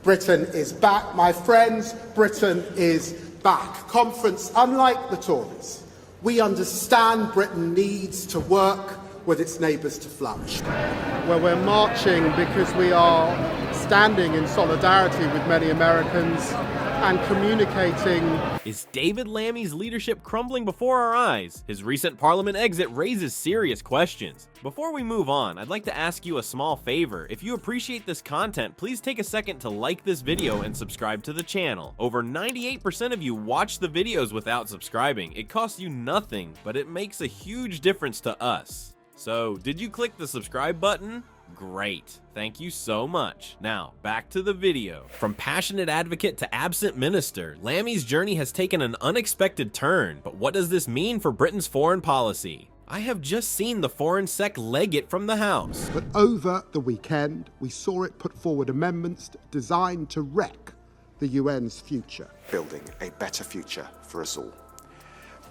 Britain is back. My friends, Britain is back. Conference, unlike the Tories, we understand Britain needs to work with its neighbours to flourish. Well, we're marching because we are standing in solidarity with many Americans and communicating. Is David Lammy's leadership crumbling before our eyes? His recent Parliament exit raises serious questions. Before we move on, I'd like to ask you a small favor. If you appreciate this content, please take a second to like this video and subscribe to the channel. Over 98% of you watch the videos without subscribing. It costs you nothing, but it makes a huge difference to us. So, did you click the subscribe button? Great. Thank you so much. Now, back to the video. From passionate advocate to absent minister, Lammy's journey has taken an unexpected turn. But what does this mean for Britain's foreign policy? I have just seen the Foreign Sec legate from the House. But over the weekend, we saw it put forward amendments designed to wreck the UN's future. Building a better future for us all.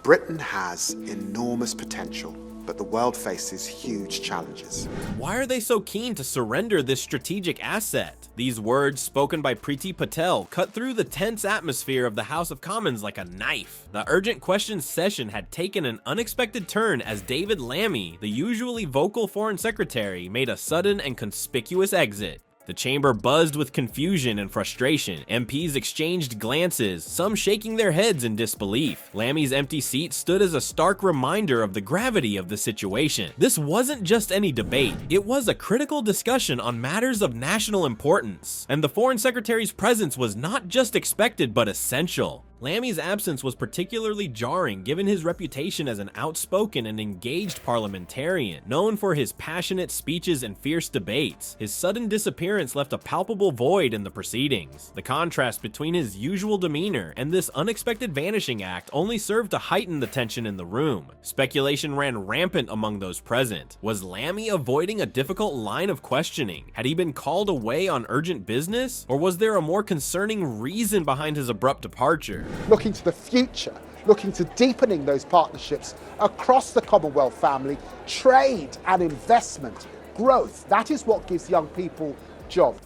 Britain has enormous potential, but the world faces huge challenges. Why are they so keen to surrender this strategic asset? These words, spoken by Priti Patel, cut through the tense atmosphere of the House of Commons like a knife. The urgent questions session had taken an unexpected turn as David Lammy, the usually vocal Foreign Secretary, made a sudden and conspicuous exit. The chamber buzzed with confusion and frustration. MPs exchanged glances, some shaking their heads in disbelief. Lammy's empty seat stood as a stark reminder of the gravity of the situation. This wasn't just any debate, it was a critical discussion on matters of national importance. And the Foreign Secretary's presence was not just expected but essential. Lammy's absence was particularly jarring given his reputation as an outspoken and engaged parliamentarian, known for his passionate speeches and fierce debates. His sudden disappearance left a palpable void in the proceedings. The contrast between his usual demeanor and this unexpected vanishing act only served to heighten the tension in the room. Speculation ran rampant among those present. Was Lammy avoiding a difficult line of questioning? Had he been called away on urgent business? Or was there a more concerning reason behind his abrupt departure? Looking to the future, looking to deepening those partnerships across the Commonwealth family, trade and investment, growth. That is what gives young people jobs.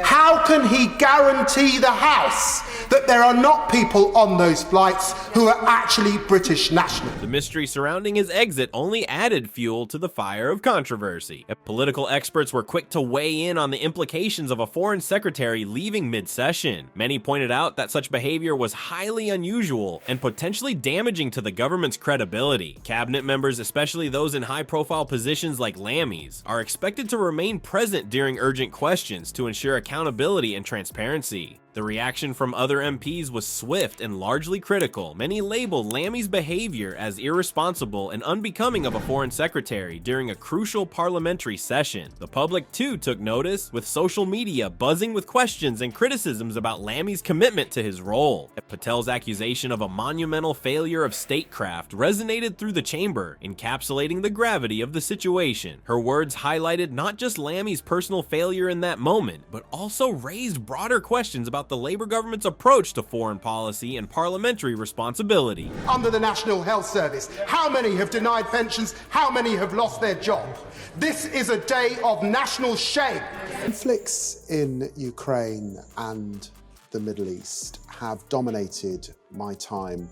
How can he guarantee the House that there are not people on those flights who are actually British nationals? The mystery surrounding his exit only added fuel to the fire of controversy. Political experts were quick to weigh in on the implications of a foreign secretary leaving mid-session. Many pointed out that such behavior was highly unusual and potentially damaging to the government's credibility. Cabinet members, especially those in high-profile positions like Lammy's, are expected to remain present during urgent questions to ensure accountability and transparency. The reaction from other MPs was swift and largely critical. Many labeled Lammy's behavior as irresponsible and unbecoming of a foreign secretary during a crucial parliamentary session. The public too took notice, with social media buzzing with questions and criticisms about Lammy's commitment to his role. Patel's accusation of a monumental failure of statecraft resonated through the chamber, encapsulating the gravity of the situation. Her words highlighted not just Lammy's personal failure in that moment, but also raised broader questions about the Labour government's approach to foreign policy and parliamentary responsibility. Under the National Health Service, how many have denied pensions? How many have lost their job? This is a day of national shame. Conflicts in Ukraine and the Middle East have dominated my time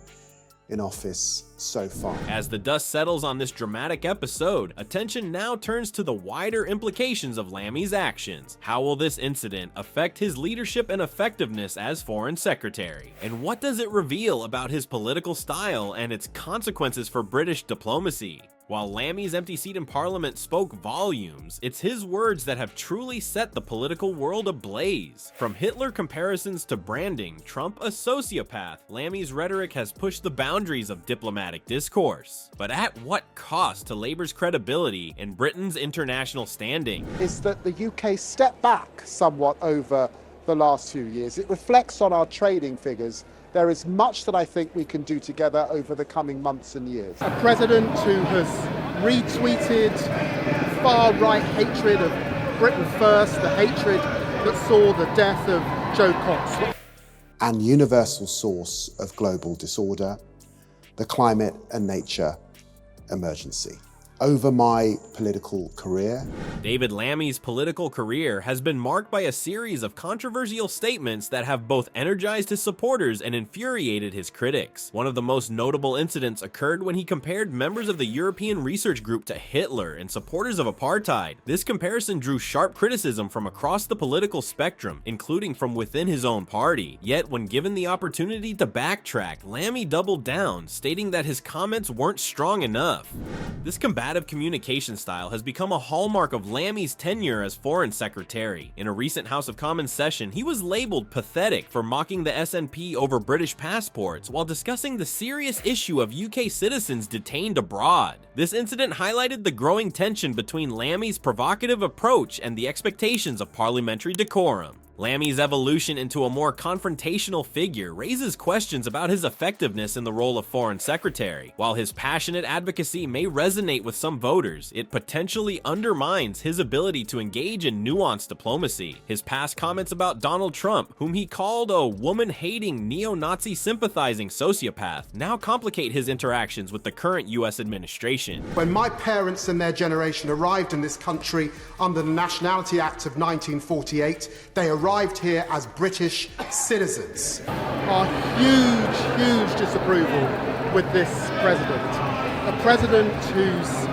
in office so far. As the dust settles on this dramatic episode, attention now turns to the wider implications of Lammy's actions. How will this incident affect his leadership and effectiveness as Foreign Secretary? And what does it reveal about his political style and its consequences for British diplomacy? While Lammy's empty seat in Parliament spoke volumes, it's his words that have truly set the political world ablaze. From Hitler comparisons to branding Trump a sociopath, Lammy's rhetoric has pushed the boundaries of diplomatic discourse. But at what cost to Labour's credibility and Britain's international standing? Is that the UK stepped back somewhat over the last few years. It reflects on our trading figures. There is much that I think we can do together over the coming months and years. A president who has retweeted far-right hatred of Britain first, the hatred that saw the death of Joe Cox. An universal source of global disorder, the climate and nature emergency. over my political career. David Lammy's political career has been marked by a series of controversial statements that have both energized his supporters and infuriated his critics. One of the most notable incidents occurred when he compared members of the European Research Group to Hitler and supporters of apartheid. This comparison drew sharp criticism from across the political spectrum, including from within his own party. Yet, when given the opportunity to backtrack, Lammy doubled down, stating that his comments weren't strong enough. This combative communication style has become a hallmark of Lammy's tenure as Foreign Secretary. In a recent House of Commons session, he was labeled pathetic for mocking the SNP over British passports while discussing the serious issue of UK citizens detained abroad. This incident highlighted the growing tension between Lammy's provocative approach and the expectations of parliamentary decorum. Lammy's evolution into a more confrontational figure raises questions about his effectiveness in the role of Foreign Secretary. While his passionate advocacy may resonate with some voters, it potentially undermines his ability to engage in nuanced diplomacy. His past comments about Donald Trump, whom he called a woman-hating, neo-Nazi sympathizing sociopath, now complicate his interactions with the current US administration. When my parents and their generation arrived in this country under the Nationality Act of 1948, they arrived here as British citizens. Our huge disapproval with this president. A president who's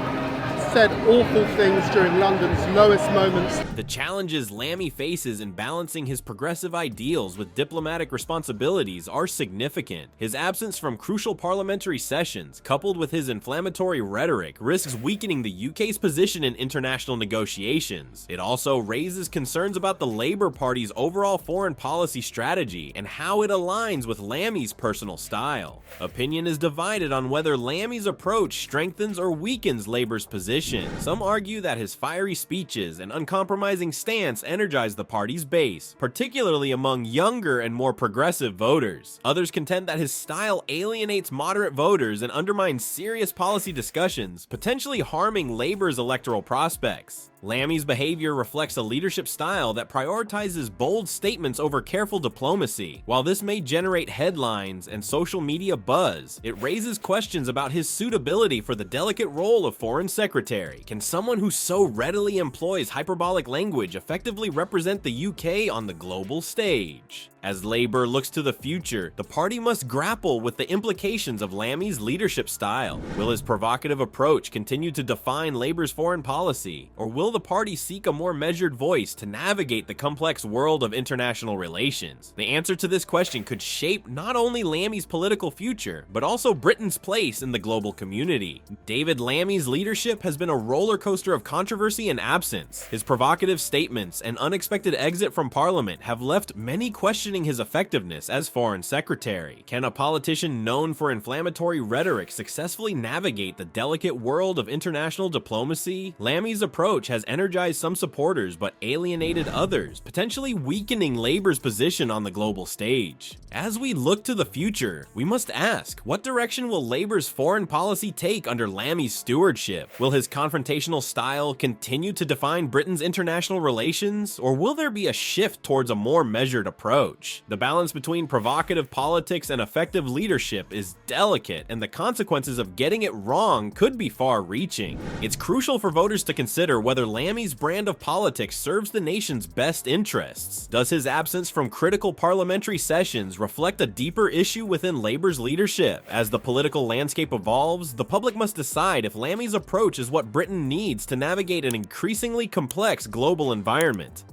said awful things during London's lowest moments. The challenges Lammy faces in balancing his progressive ideals with diplomatic responsibilities are significant. His absence from crucial parliamentary sessions, coupled with his inflammatory rhetoric, risks weakening the UK's position in international negotiations. It also raises concerns about the Labour Party's overall foreign policy strategy and how it aligns with Lammy's personal style. Opinion is divided on whether Lammy's approach strengthens or weakens Labour's position. Some argue that his fiery speeches and uncompromising stance energize the party's base, particularly among younger and more progressive voters. Others contend that his style alienates moderate voters and undermines serious policy discussions, potentially harming Labour's electoral prospects. Lammy's behavior reflects a leadership style that prioritizes bold statements over careful diplomacy. While this may generate headlines and social media buzz, it raises questions about his suitability for the delicate role of Foreign Secretary. Can someone who so readily employs hyperbolic language effectively represent the UK on the global stage? As Labour looks to the future, the party must grapple with the implications of Lammy's leadership style. Will his provocative approach continue to define Labour's foreign policy, or will the party seek a more measured voice to navigate the complex world of international relations? The answer to this question could shape not only Lammy's political future, but also Britain's place in the global community. David Lammy's leadership has been a roller coaster of controversy and absence. His provocative statements and unexpected exit from Parliament have left many questioning his effectiveness as Foreign Secretary. Can a politician known for inflammatory rhetoric successfully navigate the delicate world of international diplomacy? Lammy's approach has energized some supporters but alienated others, potentially weakening Labour's position on the global stage. As we look to the future, we must ask, what direction will Labour's foreign policy take under Lammy's stewardship? Will his confrontational style continue to define Britain's international relations, or will there be a shift towards a more measured approach? The balance between provocative politics and effective leadership is delicate, and the consequences of getting it wrong could be far-reaching. It's crucial for voters to consider whether Lammy's brand of politics serves the nation's best interests. Does his absence from critical parliamentary sessions reflect a deeper issue within Labour's leadership? As the political landscape evolves, the public must decide if Lammy's approach is what Britain needs to navigate an increasingly complex global environment.